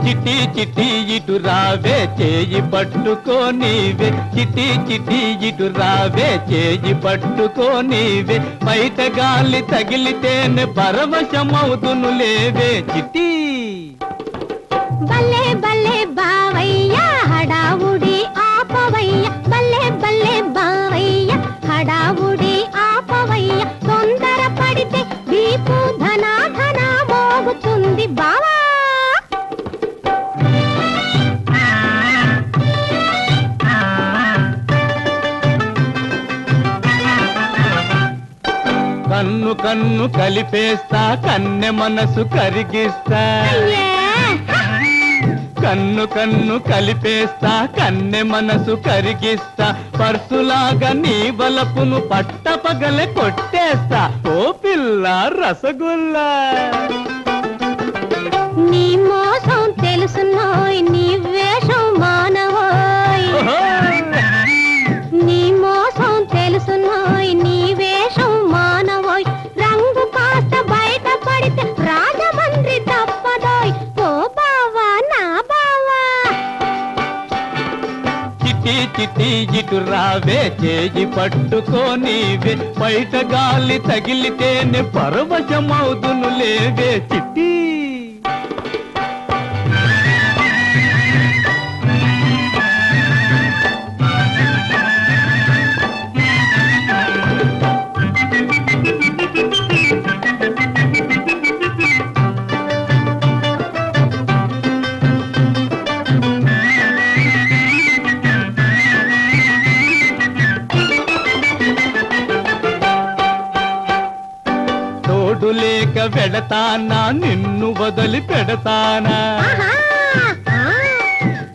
చిటి చిటి ఇటు రావే చేయి పట్టుకోనివే, చిటి చిటి ఇటు రావే చేయి పట్టుకోనివే, బయట గాలి తగిలితేనే పరవశమవుతును లేవే చిటి. బల్లే బల్లే బావయ్య హడావుడి ఆపవయ్య, బల్లే బల్లే బావయ్య హడావుడి ఆపవయ్య, తొందర పడితే వీపు ధనా ధనా మోగుతుంది బావా. కన్ను కన్ను కలిపేస్తా కన్నె మనసు కరిగిస్తా, కన్ను కన్ను కలిపేస్తా కన్నె మనసు కరిగిస్తా, పర్సులాగా నీ వలపును పట్టపగలే కొట్టేస్తా ఓ పిల్ల రసగుల్లా. నీ మోసం తెలుసునోయ్ నీ వేషం మానవోయ్, నీ మోసం తెలుసునోయ్ నీ వేషం మానవోయ్, రంగు కాస్త బయట పడితే రాజమండ్రి తప్పదోయ్ ఓ బావా నా బావా. చిటి చిటి ఇటు రావే చేయి పట్టుకోనివే, బయట గాలి తగిలితేనే పరవశమవుతును లేవే చిట్టి. తోడు లేక వెడతానా నిన్ను వదిలి పెడతానా,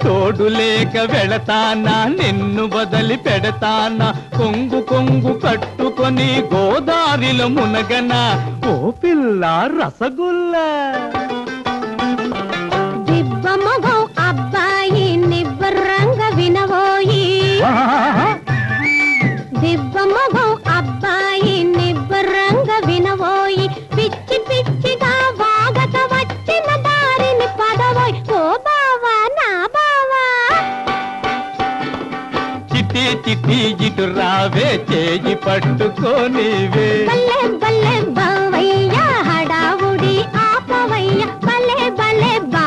తోడు లేక వెడతానా నిన్ను వదిలి పెడతానా, కొంగు కొంగు కట్టుకొని గోదారిలో మునగనా ఓ పిల్ల రసగుల్లా. దిబ్బ మొగం అబ్బాయి నిబ్బరంగా వినవోయి, దిబ్బ మొగం అబ్బాయి నిబ్బరంగా వినవోయి, పిచ్చి పిచ్చిగా వాగత వచ్చిన దారిని పదవోయ్ ఓ బావా నా బావా. చిటి చిటి ఇటు రావే చేయి పట్టుకోనివే, బల్లే బల్లే బావయ్య హడావుడి ఆపవయ్య, బల్లే బల్లే బా